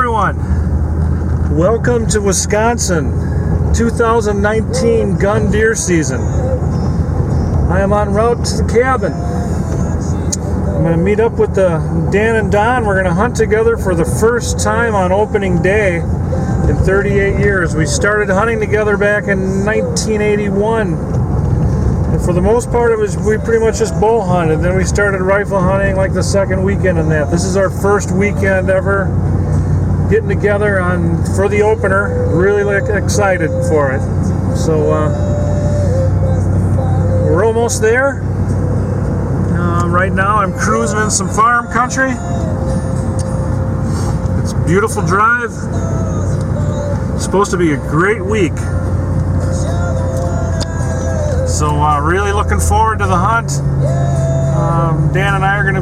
everyone. Welcome to Wisconsin 2019 gun deer season. I am en route to the cabin. I'm going to meet up with Dan and Don. We're going to hunt together for the first time on opening day in 38 years. We started hunting together back in 1981. And for the most part, we pretty much just bow hunted. Then we started rifle hunting like the second weekend in that. This is our first weekend ever getting together for the opener. Really excited for it. So we're almost there. Right now I'm cruising in some farm country. It's a beautiful drive. It's supposed to be a great week. So really looking forward to the hunt. Dan, Don, and I are going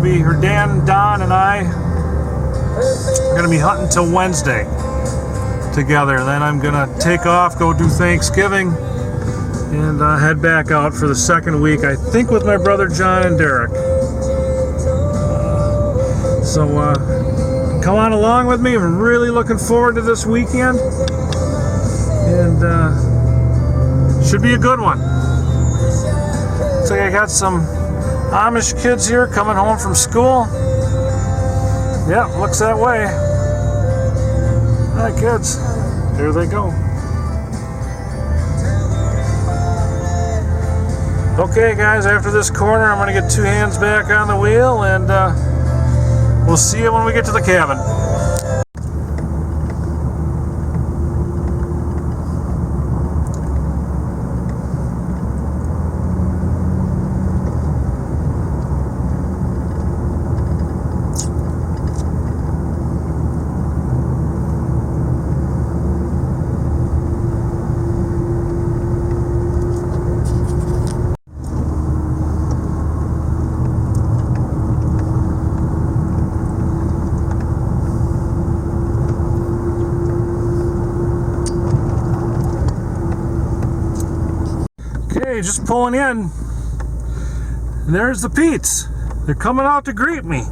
to be hunting till Wednesday together. Then I'm going to take off, go do Thanksgiving, and head back out for the second week, I think with my brother John and Derek. So come on along with me. I'm really looking forward to this weekend, and should be a good one. Looks like I got some Amish kids here coming home from school. Yeah, looks that way. All right, kids, here they go. Okay, guys, after this corner, I'm going to get two hands back on the wheel, and we'll see you when we get to the cabin. Okay, just pulling in, and there's the Peets. They're coming out to greet me.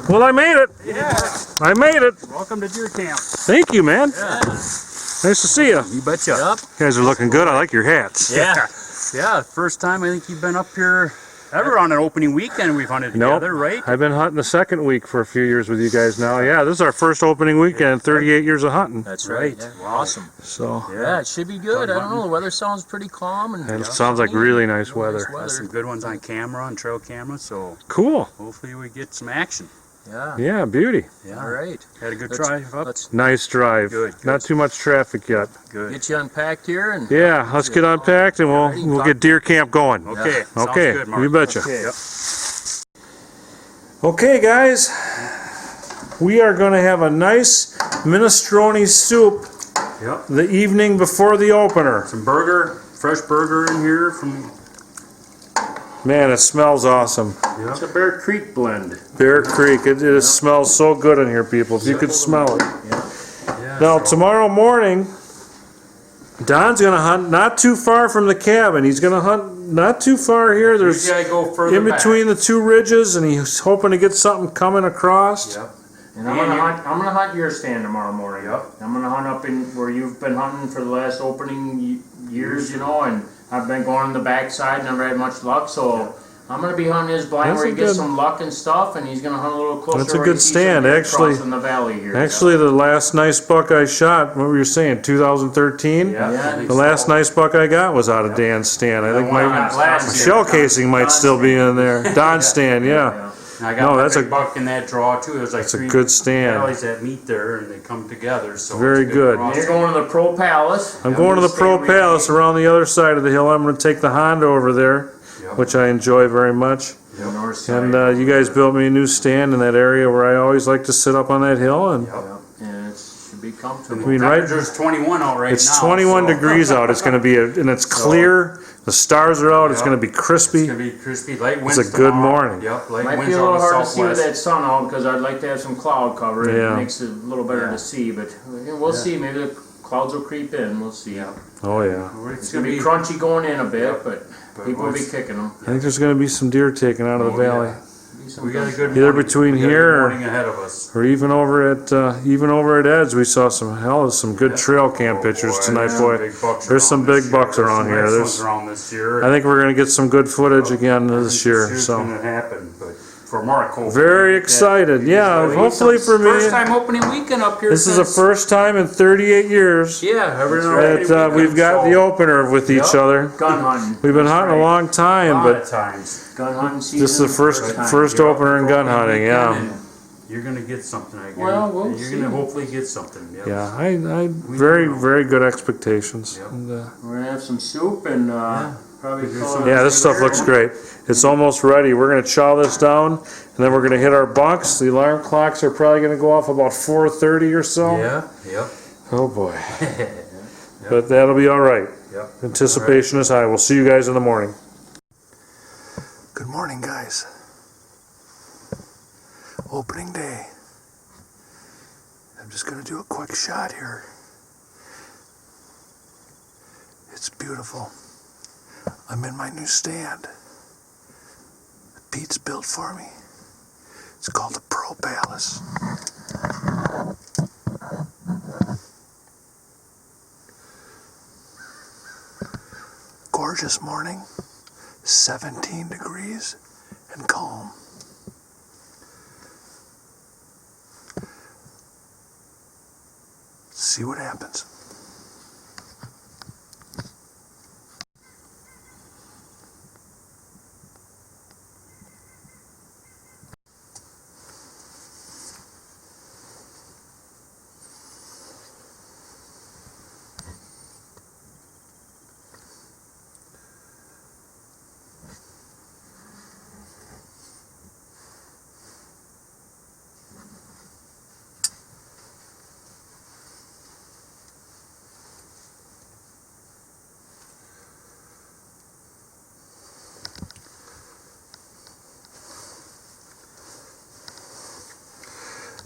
Well, I made it. Yeah. I made it. Welcome to deer camp. Thank you, man. Yeah. Nice to see you. You betcha. You guys are looking good. I like your hats. Yeah. Yeah, first time I think you've been up here ever on an opening weekend we've hunted together, right? I've been hunting the second week for a few years with you guys now. Yeah, this is our first opening weekend in 38 years of hunting. That's right. Yeah, awesome. So yeah, it should be good. I don't know. The weather sounds pretty calm, and it sounds like really nice weather. Got some good ones on camera, on trail camera. So cool. Hopefully we get some action. Yeah. Yeah, beauty. Yeah. All right. Had a good drive up. Nice drive. Good. Not too much traffic yet. Good. Get you unpacked here, and yeah, let's get unpacked and we'll get deer camp going. Okay. Yeah. Okay. Good, Mark. You betcha. Okay. Yep. Okay, guys, we are going to have a nice minestrone soup the evening before the opener. Some fresh burger in here from... Man, it smells awesome. Yep. It's a Bear Creek blend. Bear Creek, it smells so good in here, people, if you could smell it. Yeah, now, tomorrow morning, Don's going to hunt not too far from the cabin. He's going to hunt not too far here. There's in between the two ridges, and he's hoping to get something coming across. Yep. And I'm gonna hunt your stand tomorrow morning. Yep. I'm gonna hunt up in where you've been hunting for the last opening years, you know, and I've been going on the backside, never had much luck, so I'm gonna be hunting his blind where he gets some luck and stuff, and he's gonna hunt a little closer. That's a good stand, actually. In the valley here. Actually, the last nice buck I shot, what were you saying, 2013? Yeah. The last nice buck I got was out of Dan's stand. I think my shell casing might still be in there. Don's stand, yeah. I got that's a buck in that draw too. There's like that's a good stand. Valleys that meet there and they come together. So very good. You're going to the Pro Palace. I'm going to the Pro Palace around the other side of the hill. I'm going to take the Honda over there, which I enjoy very much. And you guys built me a new stand in that area where I always like to sit up on that hill. And it should be comfortable. I mean, temperature's 21 out right now. It's 21 degrees out. It's going to be, and it's clear. The stars are out. It's going to be crispy. It's going to be crispy. Light winds. It's a good morning. Yep. Light might winds be a little hard to see with southwest. that sun out because I'd like to have some cloud cover. It makes it a little better to see, but we'll see. Maybe the clouds will creep in. We'll see. Oh yeah. It's going to be crunchy going in a bit, but People will be kicking them. I think there's going to be some deer taken out of the valley. We got a good Either morning. between We got a here good or- morning ahead of us. Or even over at Ed's, we saw some good trail cam pictures tonight, boy. There's some big bucks around here. There's There's, around this year. I think we're gonna get some good footage again this year. It's So gonna happen, but for Mark, hopefully very we get excited. that. Yeah, hopefully for First me, time opening weekend up here. this is the since- first time in 38 years Yeah, every that we've got the opener with each other. Gun hunting. We've been That's hunting a right. long time, lot but of times. Gun hunting season. this is the time. first You're opener in up gun for opening hunting. weekend Yeah, and You're gonna get something, I guess. Well, we'll You're see. gonna hopefully get something. Yep. yeah. I very good expectations. Yep. And, We're gonna have some soup and probably. There's call some- it yeah, this stuff looks great. It's almost ready. We're gonna chow this down, and then we're gonna hit our bunks. The alarm clocks are probably gonna go off about 4:30 or so. Yeah. Yep. Oh boy. But that'll be all right. Yep. Anticipation is high. We'll see you guys in the morning. Good morning, guys. Opening day. I'm just gonna do a quick shot here. It's beautiful. I'm in my new stand. Pete's built for me. It's called the Pro Palace. Gorgeous morning, 17 degrees and calm. See what happens.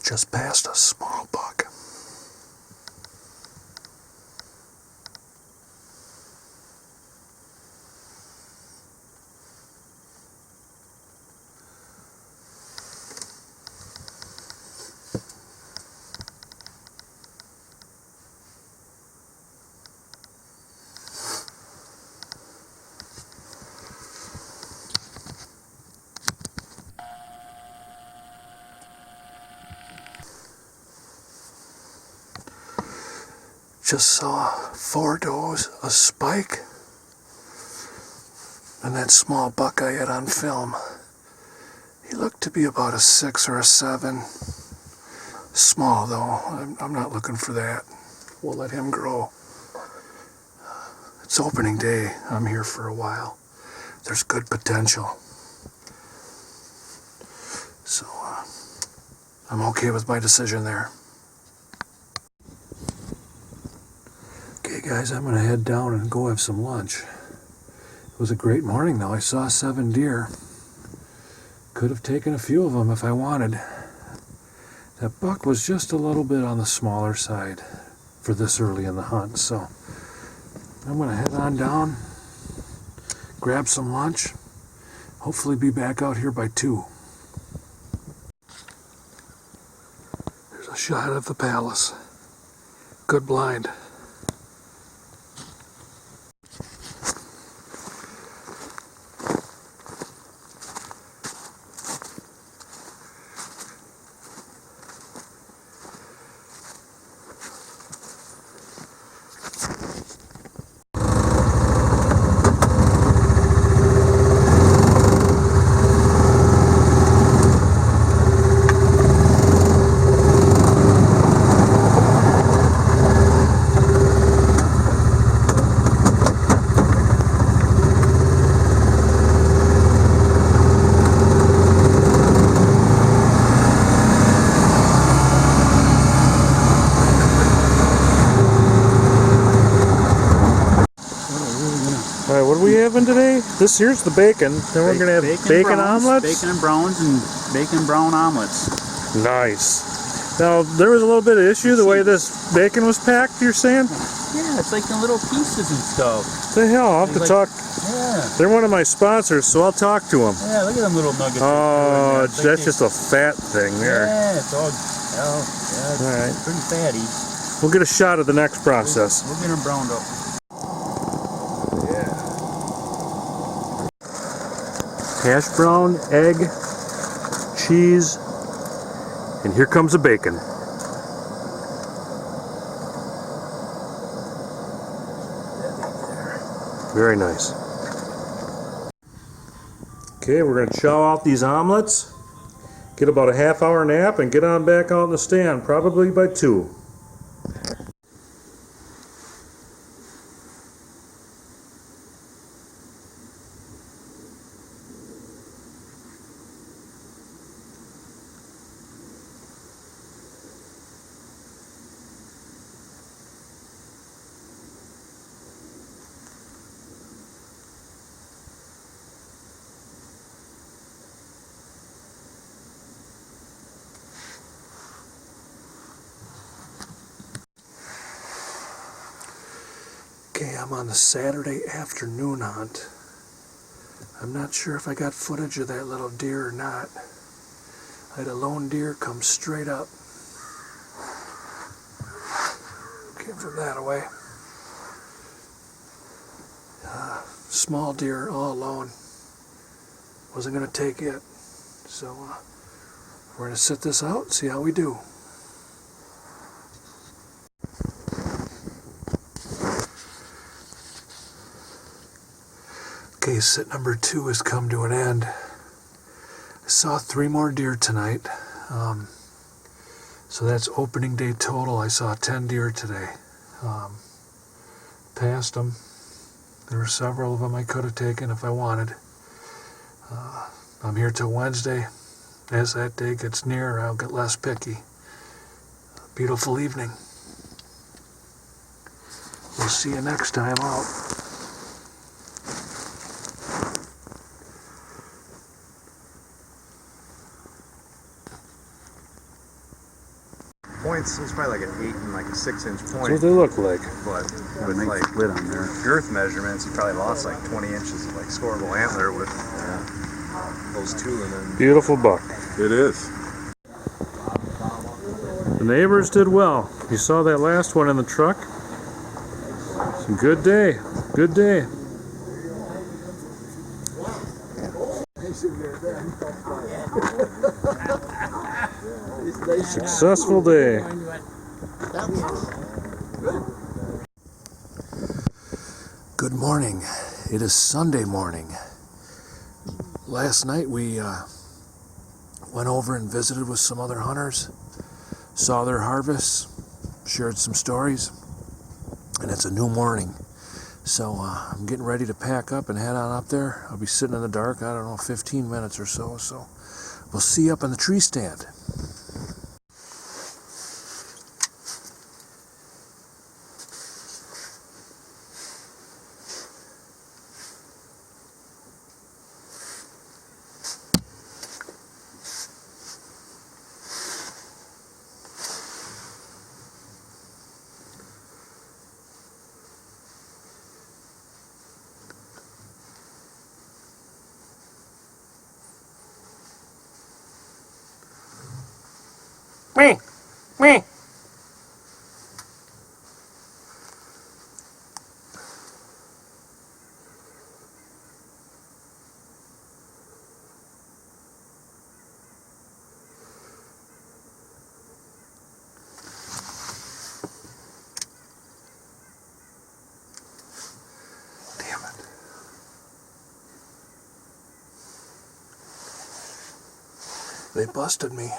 Just passed a small buck. Just saw 4 does, a spike, and that small buck I had on film. He looked to be about a 6 or a 7. Small though, I'm not looking for that. We'll let him grow. It's opening day, I'm here for a while. There's good potential. So, I'm okay with my decision there. Okay guys, I'm gonna head down and go have some lunch. It was a great morning though. I saw 7 deer. Could have taken a few of them if I wanted. That buck was just a little bit on the smaller side for this early in the hunt, so I'm gonna head on down, grab some lunch, hopefully be back out here by 2. There's a shot of the palace. Good blind. All right, what are we having today? Here's the bacon. Then we're gonna have bacon omelets. Bacon and browns and bacon brown omelets. Nice. Now there was a little bit of issue the way this bacon was packed. You're saying? Yeah, it's like in little pieces and stuff. The hell, I'll have to Like talk. Yeah. They're one of my sponsors, so I'll talk to them. Yeah, look at them little nuggets. Oh, that's just a fat thing there. Yeah, it's all, well, yeah, it's All right. pretty fatty. We'll get a shot of the next process. We'll get them browned up. Hash brown, egg, cheese, and here comes the bacon. Very nice. Okay, we're going to chow out these omelets, get about a half-hour nap, and get on back out in the stand, probably by 2. Okay, I'm on the Saturday afternoon hunt. I'm not sure if I got footage of that little deer or not. I had a lone deer come straight up. Came from that away. Small deer all alone. Wasn't going to take it. So we're going to sit this out and see how we do. Okay, sit number 2 has come to an end. I saw 3 more deer tonight. So that's opening day total. I saw 10 deer today. Passed them. There were several of them I could have taken if I wanted. I'm here till Wednesday. As that day gets nearer, I'll get less picky. Beautiful evening. We'll see you next time out. Points, it's probably like an 8 and like a 6-inch That's point. what they look like. But Got a with nice like split on there. girth measurements, you probably lost like 20 inches of like scoreable antler with those 2, and then Beautiful buck. It is. The neighbors did well. You saw that last one in the truck? It's a good day. Good day. Successful day. Good morning. It is Sunday morning. Last night we went over and visited with some other hunters, saw their harvests, shared some stories, and it's a new morning. So I'm getting ready to pack up and head on up there. I'll be sitting in the dark, I don't know, 15 minutes or so. So we'll see you up in the tree stand. Me. Damn it. They busted me.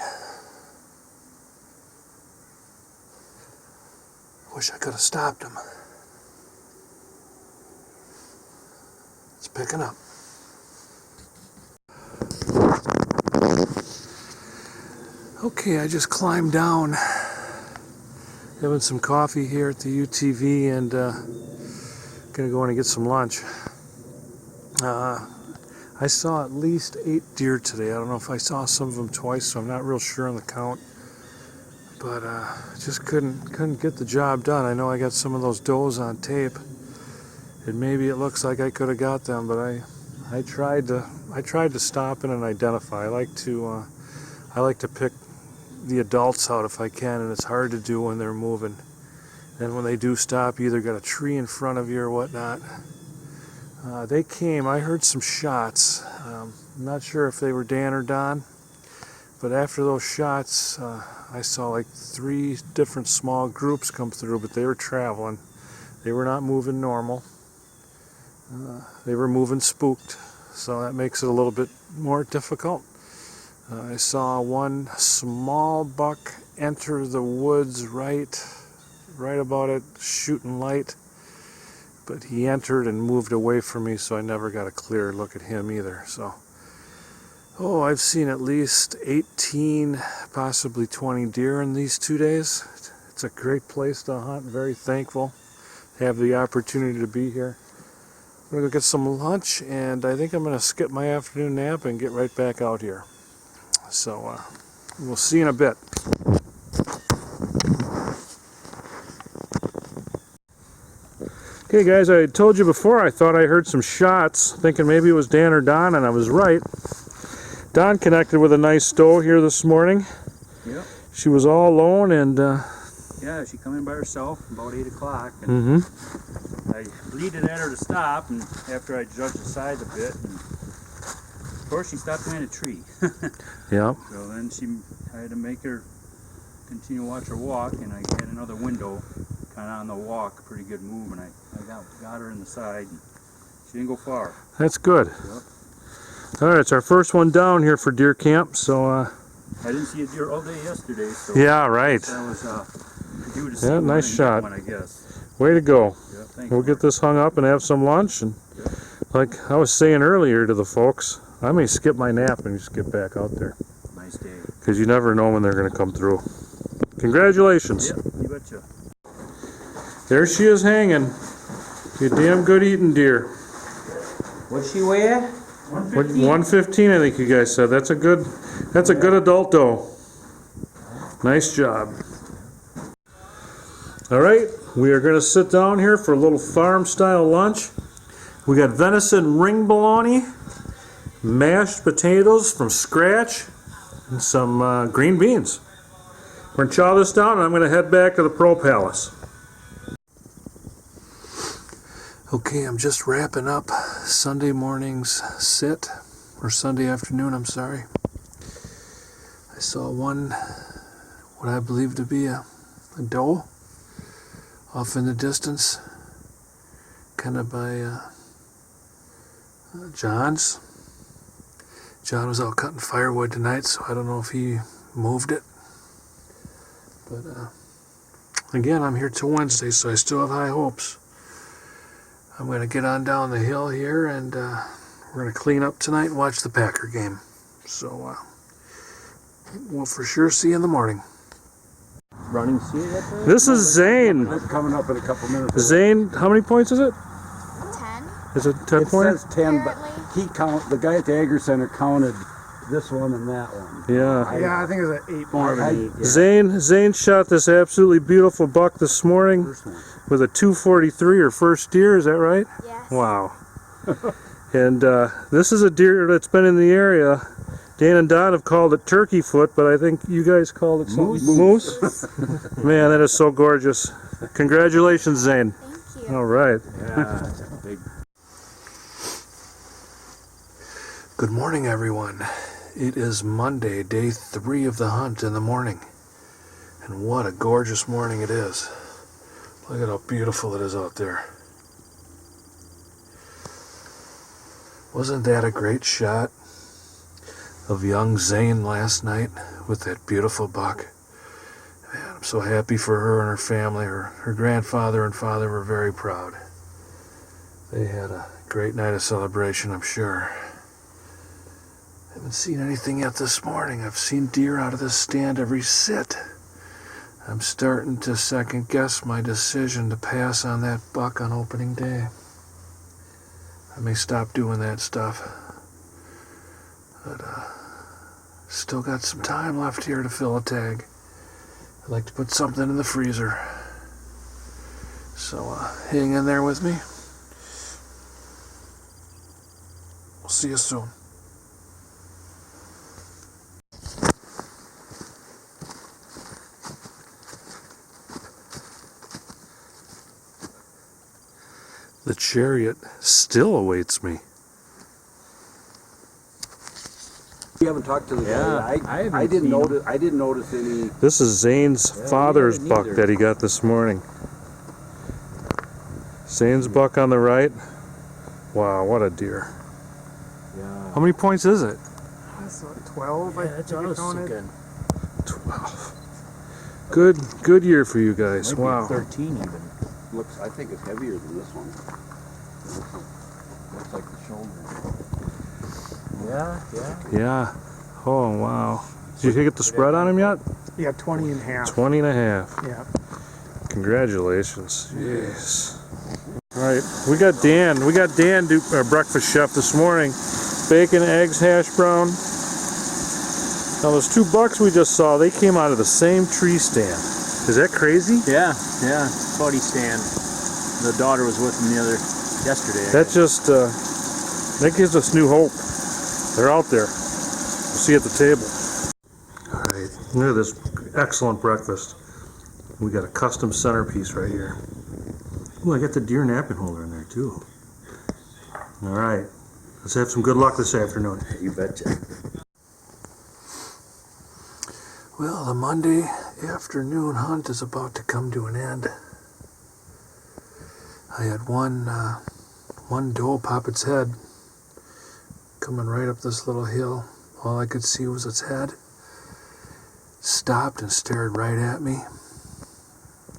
Wish I could have stopped him. It's picking up. Okay, I just climbed down. Having some coffee here at the UTV and gonna go in and get some lunch. I saw at least 8 deer today. I don't know if I saw some of them twice, so I'm not real sure on the count. But just couldn't get the job done. I know I got some of those does on tape, And maybe it looks like I could have got them, but I tried to stop in and identify. I like to pick the adults out if I can, and it's hard to do when they're moving. And when they do stop, you either got a tree in front of you or whatnot. They came. I heard some shots. I'm not sure if they were Dan or Don, but after those shots, I saw like 3 different small groups come through, but they were traveling. They were not moving normal. They were moving spooked, so that makes it a little bit more difficult. I saw one small buck enter the woods right about it, shooting light, but he entered and moved away from me, so I never got a clear look at him either. So, I've seen at least 18, possibly 20 deer in these 2 days. It's a great place to hunt. Very thankful to have the opportunity to be here. I'm going to go get some lunch, and I think I'm going to skip my afternoon nap and get right back out here. So, we'll see you in a bit. Okay guys, I told you before I thought I heard some shots, thinking maybe it was Dan or Don, and I was right. Don connected with a nice doe here this morning. Yep. She was all alone, and Yeah, she come in by herself about 8 o'clock. And I bleated at her to stop, and after I judged the size a bit, and of course she stopped behind a tree. yeah. So then I had to make her continue to watch her walk, and I had another window kind of on the walk, pretty good move, and I got her in the side, and she didn't go far. That's good. Yep. All right, it's our first one down here for deer camp, so I didn't see a deer all day yesterday, so yeah, right. that was due to see Yeah, one nice and shot. get one, I guess. Way to go. Yep, thank We'll you. get this hung up and have some lunch, and like I was saying earlier to the folks, I may skip my nap and just get back out there, Nice day. because you never know when they're going to come through. Congratulations. Yep, you betcha. There she is hanging. You damn good eating deer. What's she weigh? 115, I think you guys said. That's a good adult doe. Nice job. All right, we are going to sit down here for a little farm style lunch. We got venison ring bologna, mashed potatoes from scratch, and some green beans. We're going to chow this down, and I'm going to head back to the Pro Palace. Okay, I'm just wrapping up Sunday morning's sit, or Sunday afternoon, I'm sorry. I saw one, what I believe to be a doe, off in the distance, kind of by John's. John was out cutting firewood tonight, so I don't know if he moved it. But again, I'm here till Wednesday, so I still have high hopes. I'm going to get on down the hill here, and we're going to clean up tonight and watch the Packer game. So we'll for sure see you in the morning. Running seat up there? This is Zane. It's coming up in a couple minutes. Zane, how many points is it? 10. Is it 10 It points? says 10, but Apparently. the guy at the Agri Center counted this one and that one. Yeah. Yeah, I think it was an 8 more of an 8. Zane shot this absolutely beautiful buck this morning First one. with a 243, or first deer, is that right? Yes. Wow. And this is a deer that's been in the area. Dan and Don have called it turkey foot, but I think you guys called it something. Moose. Man, that is so gorgeous. Congratulations, Zane. Thank you. All right. Yeah, it's a big. Good morning, everyone. It is Monday, day 3 of the hunt in the morning. And what a gorgeous morning it is. Look at how beautiful it is out there. Wasn't that a great shot of young Zane last night with that beautiful buck? Man, I'm so happy for her and her family. Her grandfather and father were very proud. They had a great night of celebration, I'm sure. Haven't seen anything yet this morning. I've seen deer out of this stand every sit. I'm starting to second guess my decision to pass on that buck on opening day. I may stop doing that stuff. But still got some time left here to fill a tag. I'd like to put something in the freezer. So hang in there with me. see you soon. The chariot still awaits me. You haven't talked to the guy. I haven't I didn't seen him. notice. I didn't notice any. This is Zane's father's haven't buck either. that he got this morning. Zane's buck on the right. Wow, what a deer. Yeah. How many points is it? That's 12, I think I counted. 12. Good year for you guys. Might be Wow. 13 even. Looks. I think it's heavier than this one. Looks like the shoulder. Yeah. Yeah. Oh, wow. Did you get the spread on him yet? Yeah, 20 and a half. 20 and a half. Yeah. Congratulations. Yes. All right, we got Dan do our breakfast chef this morning. Bacon, eggs, hash brown. Now those two bucks we just saw, they came out of the same tree stand. Is that crazy? Yeah. Buddy stand. The daughter was with him yesterday. That just that gives us new hope. They're out there. We'll see you at the table. All right, look at this excellent breakfast. We got a custom centerpiece right here. Ooh, I got the deer napkin holder in there too. All right, let's have some good luck this afternoon. You betcha. Well, the Monday afternoon hunt is about to come to an end. I had one doe pop its head coming right up this little hill. All I could see was its head. Stopped and stared right at me.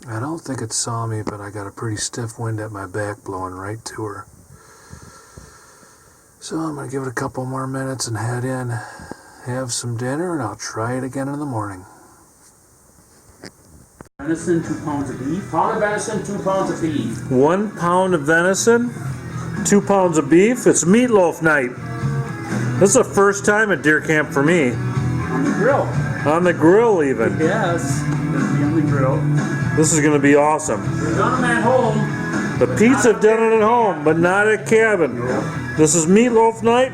I don't think it saw me, but I got a pretty stiff wind at my back blowing right to her. So I'm going to give it a couple more minutes and head in, have some dinner, and I'll try it again in the morning. Venison, 2 pounds of beef. Pound of venison, 2 pounds of beef. 1 pound of venison, 2 pounds of beef. It's meatloaf night. This is the first time at deer camp for me. On the grill. On the grill even. Yes. Gonna be on the grill. This is going to be awesome. We've done them at home. The Pete's have done it at home, but not at cabin. This is meatloaf night.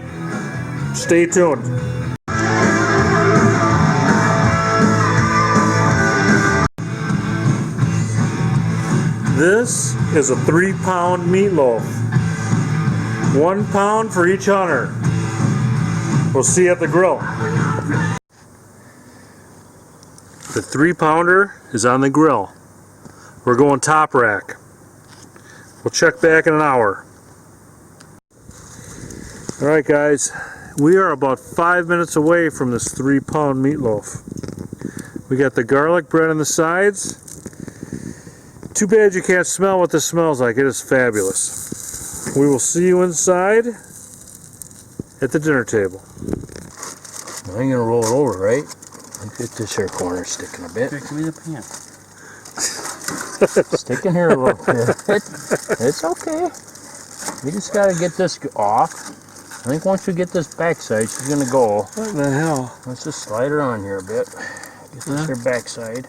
Stay tuned. This is a 3-pound meatloaf. 1 pound for each hunter. We'll see you at the grill. The 3-pounder is on the grill. We're going top rack. We'll check back in an hour. All right, guys. We are about 5 minutes away from this 3-pound meatloaf. We got the garlic bread on the sides. Too bad you can't smell what this smells like. It is fabulous. We will see you inside at the dinner table. I'm gonna roll it over, right? Get this here corner sticking a bit. Give me the pan. Sticking here a little bit. It's okay. We just gotta get this off. I think once we get this backside, she's gonna go. What the hell? Let's just slide her on here a bit. Get this here backside.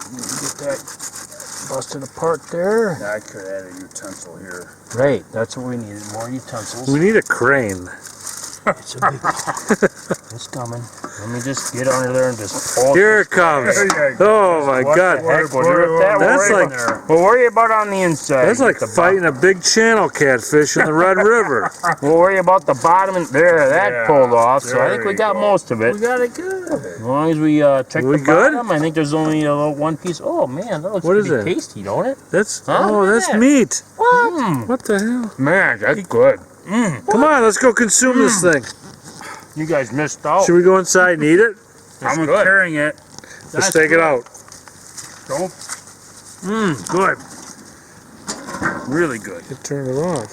Get that busted apart there. I could add a utensil here. Right, that's what we needed. More utensils. We need a crane. It's a big It's coming. Let me just get under there and just pull Here it comes. Oh my God. That's like We'll worry about on the inside. that's like fighting a big channel catfish in the Red River. We'll worry about the bottom and there. That pulled off. So I think we got most of it. We got it good. As long as we check We the good? bottom, I think there's only a little one piece. Oh man, that looks What is pretty it? tasty, don't it? That's Huh? oh, Look at that's that. meat. What? What the hell? Man, that's good. Come on, let's go consume this thing. You guys missed out. Should we go inside and eat it? I'm carrying it. Let's take it out. Don't. Good. Really good. You turn it off.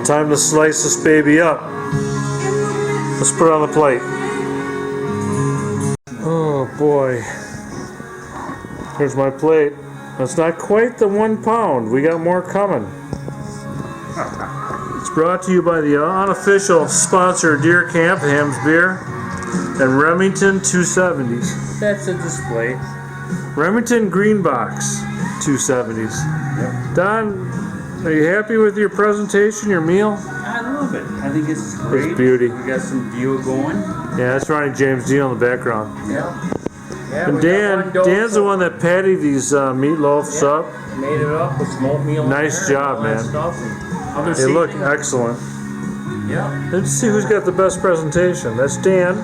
Time to slice this baby up. Let's put it on the plate. Oh boy. Here's my plate. That's not quite the 1 pound. We got more coming. It's brought to you by the unofficial sponsor of Deer Camp, Ham's Beer, and Remington 270s. That's a display. Remington Green Box 270s. Don, are you happy with your presentation, your meal? I love it. I think it's great. It's beauty. We got some deal going. Yeah, that's Ronnie James Dio in the background. Yeah. And Dan's the one that patted these meatloafs up. Made it up with smoked meal. in Nice there and job, all that man. stuff, and other They look seasonings. excellent. Yeah. Let's see who's got the best presentation. That's Dan.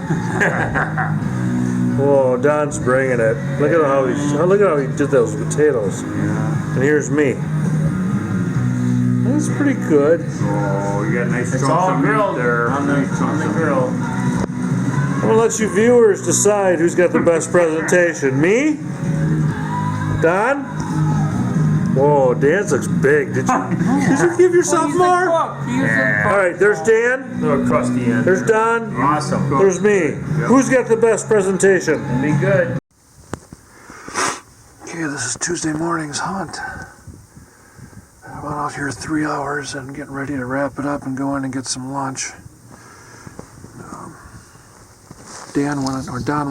Whoa, Don's bringing it. Look at how he did those potatoes. And here's me. That's pretty good. Oh, you got nice It's chunks all of meat grilled there. on the grill. I'm gonna let you viewers decide who's got the best presentation. Me? Don? Whoa, Dan's looks big. Did you give yourself more? All right, there's Dan. Little crusty end. There's Don. Awesome. There's me. Who's got the best presentation? It'll be good. Okay, this is Tuesday morning's hunt. I've been out here 3 hours and getting ready to wrap it up and go in and get some lunch. Don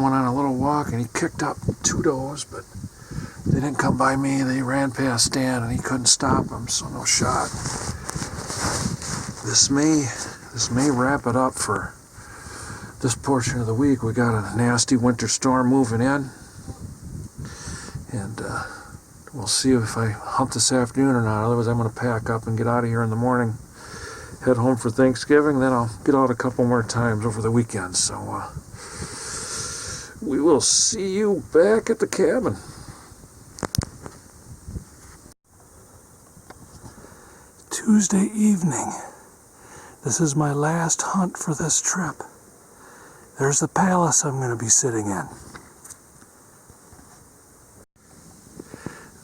went on a little walk and he kicked up 2 does, but they didn't come by me. They ran past Dan and he couldn't stop them, so no shot. This may wrap it up for this portion of the week. We got a nasty winter storm moving in, and we'll see if I hunt this afternoon or not. Otherwise, I'm going to pack up and get out of here in the morning, head home for Thanksgiving. Then I'll get out a couple more times over the weekend. So we will see you back at the cabin. Tuesday evening. This is my last hunt for this trip. There's the palace I'm going to be sitting in.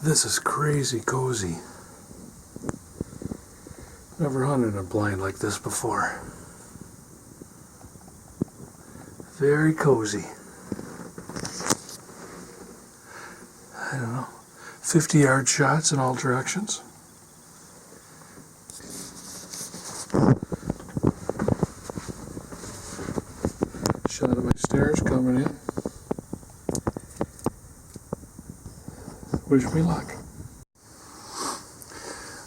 This is crazy cozy. Never hunted in a blind like this before. Very cozy. I don't know, 50-yard shots in all directions. Shot of my stairs coming in. Wish me luck.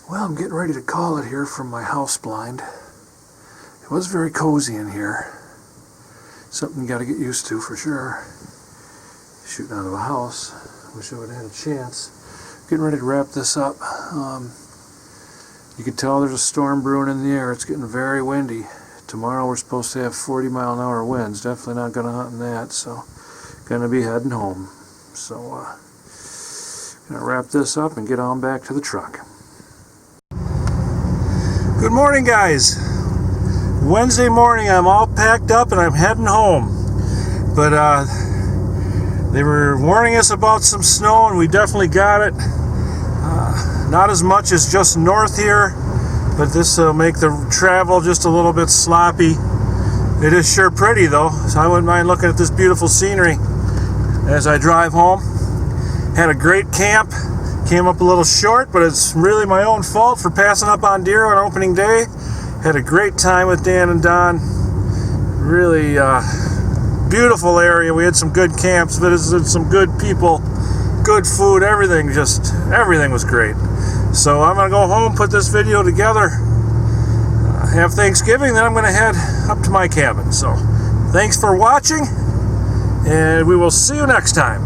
Well, I'm getting ready to call it here from my house blind. It was very cozy in here. Something you got to get used to for sure. Shooting out of a house. Wish I would have had a chance. Getting ready to wrap this up. You can tell there's a storm brewing in the air. It's getting very windy. Tomorrow we're supposed to have 40-mile-an-hour winds. Definitely not going to hunt in that, so going to be heading home. So going to wrap this up and get on back to the truck. Good morning, guys. Wednesday morning, I'm all packed up and I'm heading home. But they were warning us about some snow, and we definitely got it. Not as much as just north here, but this will make the travel just a little bit sloppy. It is sure pretty though, so I wouldn't mind looking at this beautiful scenery as I drive home. Had a great camp. Came up a little short, but it's really my own fault for passing up on deer on opening day. Had a great time with Dan and Don. Really beautiful area. We had some good camps, visited some good people, good food, everything was great. So I'm gonna go home, put this video together, have Thanksgiving, then I'm gonna head up to my cabin. So thanks for watching, and we will see you next time.